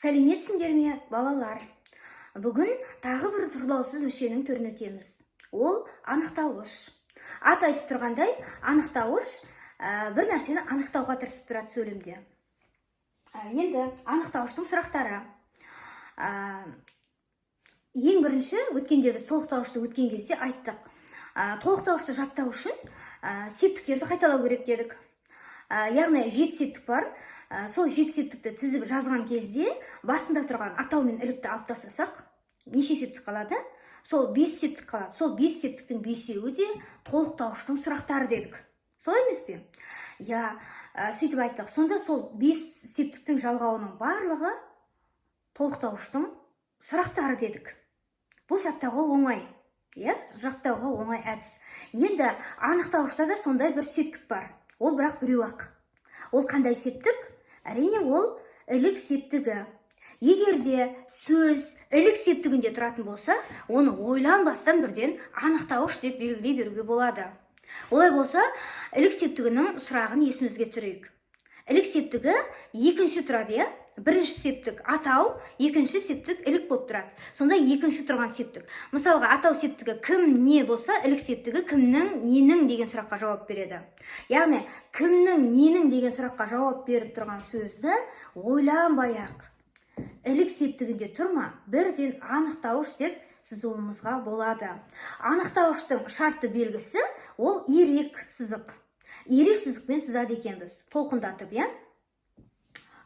Сәлеметсіңдер ме, балалар? Бүгін тағы бір тұрлаусыз мүшенің түрін өтеміз. Ол анықтауыш. Ат айтып тұрғандай, анықтауыш бір нәрсені анықтауға тырысып тұрады сөйлемде. Енді анықтауыштың сұрақтары. Ең бірінші, өткенде біз толықтауышты өткен кезде айттық. Толықтауышты жаттау үшін септіктерді қайталау керек дедік. Яғни 7 септік бар. Сол 7 септікті тізіп жазған кезде басында тұрған атау мен ілікті алып тастасақ, неше септік қалады? Сол 5 септік қалады. Сол 5 септіктің 5-еуі де толықтауыштың сұрақтары дедік. Солай емес пе? Сөйтіп айттық. Сонда сол 5 септіктің жалғауының барлығы толықтауыштың сұрақтары дедік. Бұл жаттауға оңай. Жаттауға оңай әдіс. Енді анықтауышта да сондай бір септік бар. Ол бірақ біреу-ақ. Ол қандай септік? Әрине ол ілік септігі. Егерде сөз ілік септігінде тұратын болса, оны ойланбастан бірден анықтауыш деп белгілей беруге болады. Олай болса, ілік септігінің сұрағын есімізге түсірейік. Ілік септігі екінші тұрады, Бірінші септік атау, екінші септік ілік болып тұрады. Сонда екінші тұрған септік. Мысалға, атау септігі кім, не болса, ілік септігі кімнің, ненің деген сұраққа жауап береді. Яғни, кімнің, ненің деген сұраққа жауап беріп тұрған сөзді ойланбай-ақ ілік септігінде тұрма, бірден анықтауыш деп сызуымызға болады. Анықтауыштың шартты белгісі ол ирек сызық. Ирек сызықпен сызады екенбіз. Толқындатып,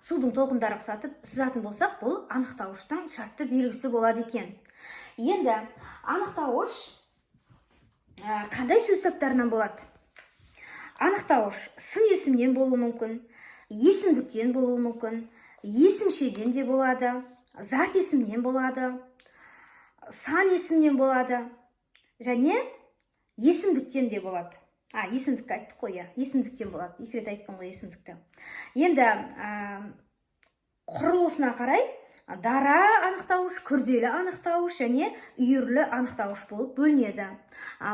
судың толқындары сызатын болсақ, бұл анықтауыштың шартты белгісі болады екен. Енді анықтауыш қандай сөз таптарынан болады? Анықтауыш сын есімнен болуы мүмкін, есімдіктен болуы мүмкін, есімшеден де болады, зат есімнен болады, сан есімнен болады, және есімдіктен де болады. Есімдікті айттық қой, есімдіктен болады. Екі рет айттым ғой есімдікті. Енді құрылысына қарай дара анықтауыш, күрделі анықтауыш және үйірлі анықтауыш болып бөлінеді.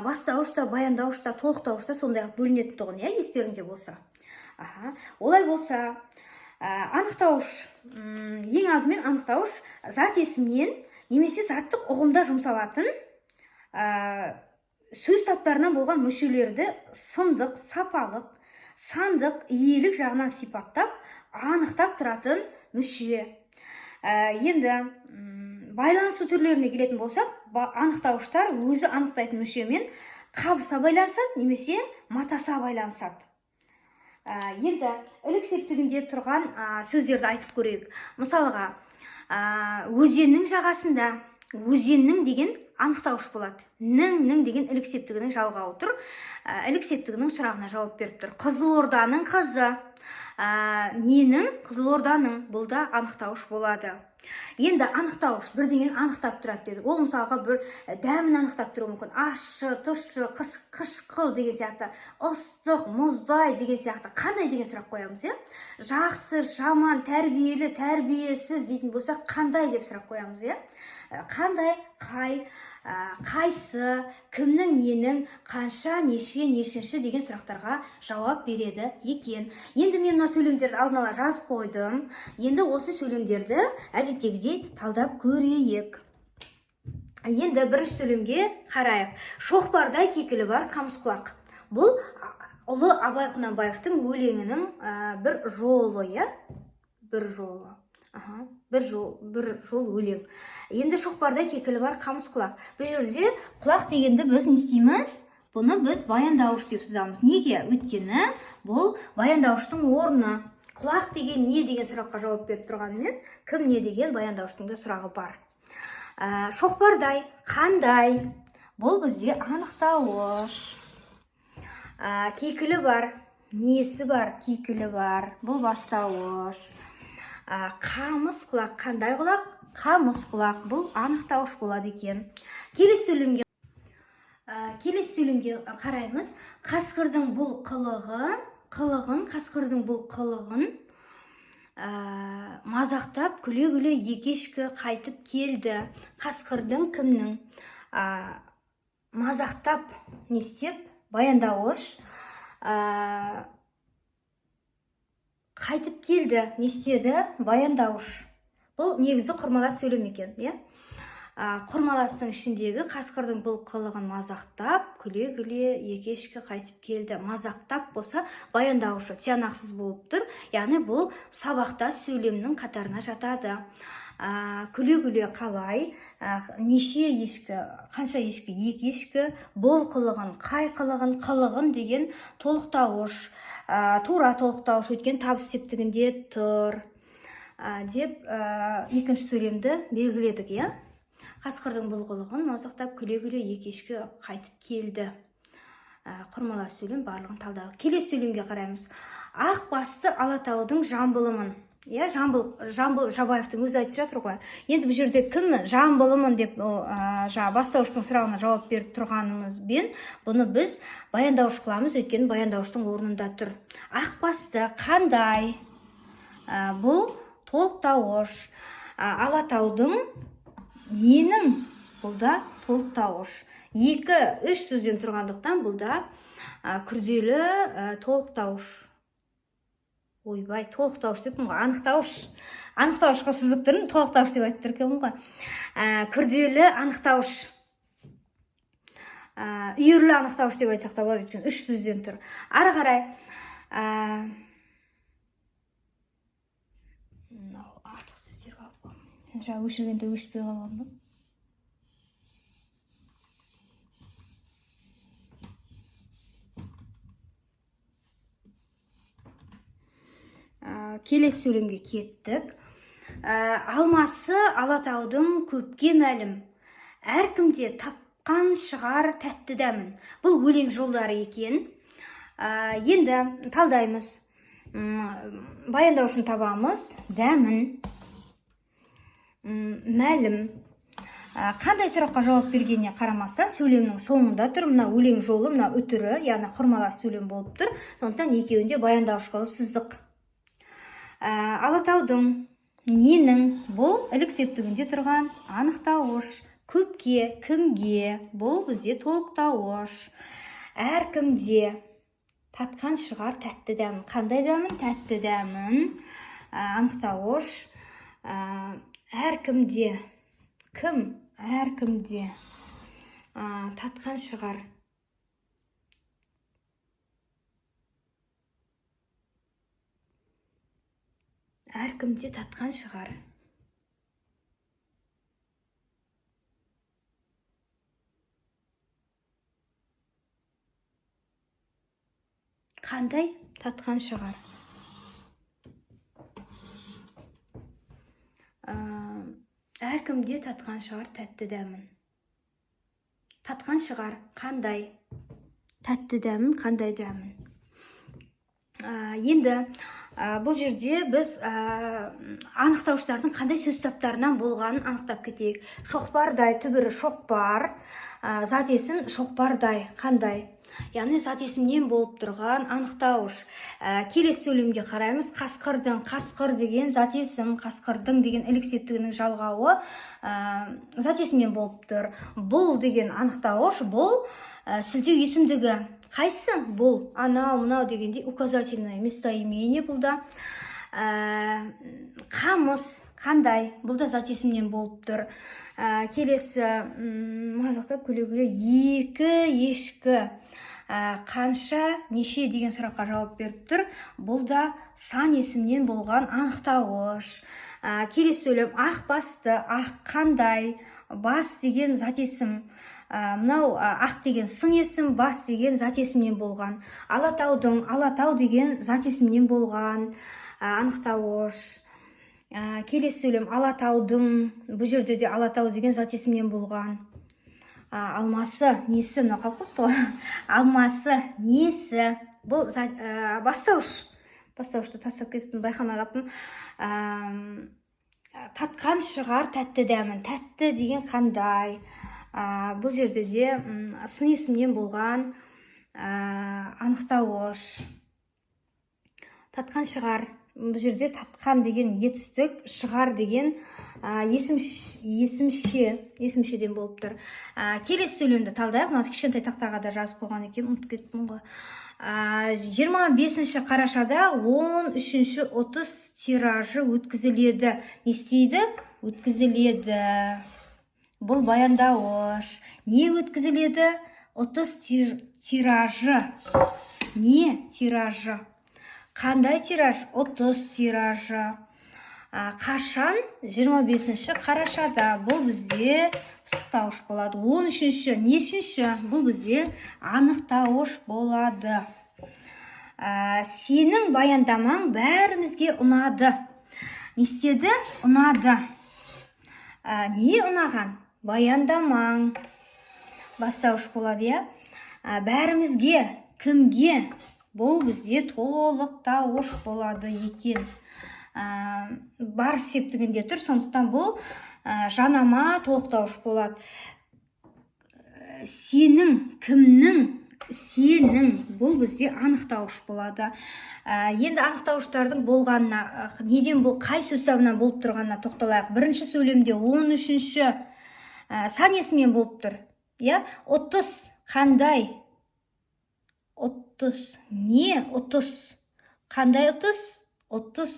Бастауышта, баяндауышта, толықтауышта сондай бөлінетін тұғын, естеріңде болса. Олай болса, анықтауыш, ең алдымен анықтауыш зат есімнен немесе заттық ұғымда жұмсалатын сөз таптарынан болған мүшелерді сындық, сапалық, сандық, иелік жағынан сипаттап, анықтап тұратын мүше. Енді байланысу түрлеріне келетін болсақ, анықтауыштар өзі анықтайтын мүшемен қабыса байланысады, немесе матаса байланысады. Енді ілік септігінде тұрған сөздерді айтып көрейік. Мысалға, өзеннің жағасында, өзеннің деген анықтауыш болады. Нің деген ілік септігінің жалғауы тұр. Ілік септігінің сұрағына жауап беріп тұр. Қызылорданың қызы. Ненің? Қызылорданың. Бұл да анықтауыш болады. Енді анықтауыш бірдеңені анықтап тұрады дедік. Ол мысалға бір дәмін анықтап тұруы мүмкін. Ащы, тұщы, қышқыл деген сияқты, ыстық, мұздай деген сияқты. Қандай деген сұрақ қоямыз, Жақсы, жаман, тәрбиелі, тәрбиесіз дейтін болсақ, қандай деп сұрақ қоямыз, Қандай, қайсы, кімнің, ненің, қанша, неше, нешінші деген сұрақтарға жауап береді екен. Енді мен мына сөйлемдерді алдын ала жазып қойдым. Енді осы сөйлемдерді әдеттегідей талдап көрейік. Енді бірінші сөйлемге қарайық. Шоқпардай кекілі бар қамысқұлақ. Бұл ұлы Абай Құнанбаевтың өлеңінің бір жолы, бір жолы. Бір жол өлең. Енді шоқпарда кекілі бар қамысқұлақ. Бұл жерде құлақ дегенді біз не істейміз? Бұны біз баяндауыш деп сызамыз. Неге? Өйткені бұл баяндауыштың орны. Құлақ деген не деген сұраққа жауап беріп тұрғанымен, кім не деген баяндауыштың да сұрағы бар. Шоқпардай, қандай? Бұл бізде анықтауыш. Кекілі бар, несі бар? Кекілі бар. Бұл бастауыш. Қамыс құлақ, қандай құлақ? Қамыс құлақ. Бұл анықтауыш болады екен. Келесі сөйлемге қараймыз. Қасқырдың бұл қасқырдың бұл қылығын мазақтап, күле-күле екешкі қайтып келді. Қасқырдың кімнің? Мазақтап, не істеп? Баяндауыш. Қайтып келді, не істеді? Баяндауыш. бұл негізі құрмалас сөйлем екен, иә. Құрмаластың ішіндегі қасқырдың бұл қылығын мазақтап, күле-күле екешкі қайтып келді. Мазақтап болса, баяндаушы тиянақсыз болып тұр. Яғни бұл сабақтас сөйлемнің қатарына жатады. Күле-күле қалай, неше ешкі, қанша ешкі, екі ешкі, бұл қылығын, қай қылығын, қылығын деген толықтауыш, тура толықтауыш өткен табыс септігінде тұр деп екінші сөйлемді белгіледік, иә. Қасқырдың бұл қылығын мазақтап күле-күле екешкі қайтып келді. Құрмалас сөйлем барлығын талдадық. Келесі сөйлемге қараймыз. Ақ басты Алатаудың жамбылымын. Иә, Жамбыл Жабаевтың өзі айтып жатыр ғой. Енді бұл жерде кіммін? Жамбылымын деп бастауыштың сұрағына жауап беріп тұрғанымызбен бұны біз баяндауыш қыламыз, өйткені баяндауыштың орнында тұр. Ақ басты қандай? Бұл толықтауыш. Алатаудың ненің? Бұл да толықтауыш. 2-3 сөзден тұрғандықтан бұл да күрделі толықтауыш. Ойбай, толықтауыш деппін ғой, анықтауыш. Анықтауышқа сызып тұрын, толықтауыш деп айтып тұрмын ғой. Күрделі анықтауыш. Үйірлі анықтауыш деп айтсақ та болады, өйткені 3 сөзден тұр. Ары қарай артық сөздер қалып. Жаңа өшіргенде өшпей қалған ба? Келесі сөйлемге кеттік. Алмасы Алатаудың көпке мәлім. Әркімде тапқан шығар тәтті дәмін. Бұл өлең жолдары екен. Енді талдаймыз. Баяндаушын табамыз. Дәмін. Мәлім. Қандай сұраққа жауап бергеніне қарамастан сөйлемнің соңында тұр. Мына өлең жолы, мына үтірі, яғни құрмалас сөйлем болып тұр. Сондықтан екеуінде баяндауыш қылып сыздық. Алатаудың ненің? Бұл ілік септігінде тұрған анықтауыш. Көпке, кімге? Бұл бізде толықтауыш. Әркімде татқан шығар тәтті дәмін. Қандай дәмін? Тәтті дәмін. Анықтауыш. Әркімде. Кім? Әркімде татқан шығар. Әркімде татқан шығар. Қандай? Татқан шығар. Әркімде татқан шығар тәтті дәмін. Татқан шығар. Қандай? Тәтті дәмін, қандай дәмін. Енді бұл жерде біз анықтауыштардың қандай сөз таптарынан болғанын анықтап кетейік. Шоқпардай, түбірі шоқпар, зат есім шоқпардай, қандай? Яғни зат есімнен болып тұрған анықтауыш. Келесі сөйлемге қараймыз. Қасқырдың, қасқыр деген зат есім, қасқырдың деген ілік септігінің жалғауы зат есімнен болып тұр. Бұл деген анықтауыш, бұл сілтеу есімдігі. Қайсы? Бұл, анау, мынау дегенде указательное местоимение бұл да. Қамыс, қандай? Бұл да зат есімнен болып тұр. Келесі мазақтап күле-күле екі ешкі. Қанша, неше деген сұраққа жауап беріп тұр. Бұл да сан есімнен болған анықтауыш. Келесі сөйлем ақ басты, ақ қандай? Бас деген зат есім. Мынау ақ деген сын есім, бас деген зат есімнен болған. Алатаудың, алатау деген зат есімнен болған анықтауыш. Келесі сөйлем алатаудың, бұл жерде де алатау деген зат есімнен болған. Алмасы, несі, мына қалып қойыпты ғой. Алмасы, несі, бұл бастауыш. Бастауышты тастап кетіппін, байқамай қалыппын. Татқан шығар тәтті дәмін. Тәтті деген қандай? Бұл жерде де сын есімнен болған анықтауыш. Татқан шығар. Бұл жерде татқан деген етістік, шығар деген есімшеден болып тұр. Келесі сөйлемді талдайық. Мына кішкентай тақтаға да жазып қойған екен, ұмытып кеттім ғой. 25 қарашада 13-30 тиражы өткізіледі. Не істейді? Өткізіледі. Бұл баяндауыш. Не өткізіледі? 30 тиражы. Не тиражы? Қандай тираж? 30 тиражы. Қашан? 25 қарашада. Бұл бізде пысықтауыш болады. 13-ші, нешінші? Бұл бізде анықтауыш болады. Сенің баяндамаң бәрімізге ұнады. Не істеді? Ұнады. Не ұнаған? Баяндамаң. Бастауыш болады, я? Бәрімізге, кімге? Бұл бізде толықтауыш болады екен. Бар септігінде тұр, сондықтан бұл жанама толықтауыш болады. Сенің, кімнің, сенің, бұл бізде анықтауыш болады. Енді анықтауыштардың болғанына, неден бұл, қай сөздавынан болып тұрғанына тоқталайық. Бірінші сөйлемде 13-ші санесімен болып тұр. 30, қандай? 30, не 30? Қандай 30? 30.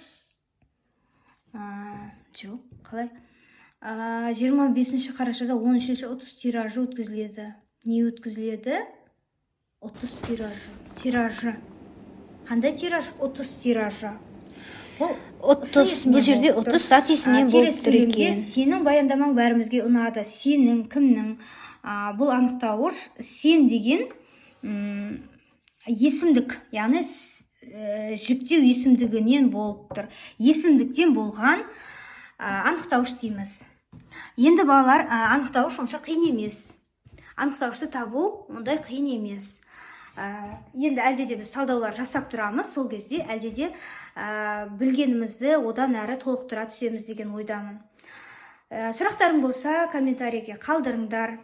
Жоқ, қалай? 25 қарашада 13-ші 30 тиражы өткізіледі. Не өткізіледі? 30 тиражы. Тиражы. Қандай тираж? 30 тиражы. Бұл жерде 30 сатесімен болып тұр екен. Сенің баяндамаң бәрімізге ұнады. Сенің, кімнің? Бұл анықтауыш. Сен деген есімдік, яғни жіктеу есімдігінен болып тұр. Есімдіктен болған анықтауыш дейміз. Енді балалар, анықтауыш онша қиын емес. Анықтауышты табу ондай қиын емес. Енді әлде біз талдаулар жасап тұрамыз, сол кезде әлде білгенімізді одан әрі толықтыра түсеміз деген ойдамын. Сұрақтарың болса, комментарийге қалдырыңдар.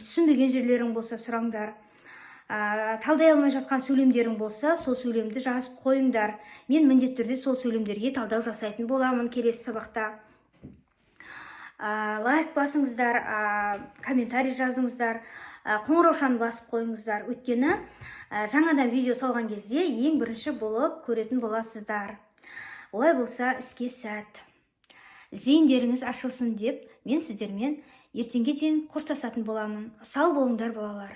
Түсінбеген жерлерің болса, сұраңдар. Талдай алмай жатқан сөйлемдерің болса, сол сөйлемді жазып қойыңдар. Мен міндетті түрде сол сөйлемдерге талдау жасайтын боламын келесі сабақта. Лайк басыңыздар, комментарий жазыңыздар, қоңыраушаны басып қойыңыздар. Өйткені жаңадан видео салған кезде ең бірінші болып көретін боласыздар. Олай болса, іске сәт. Зейіндеріңіз ашылсын деп, мен сіздермен ертеңге дейін қоштасатын боламын. Сау болыңдар, балалар.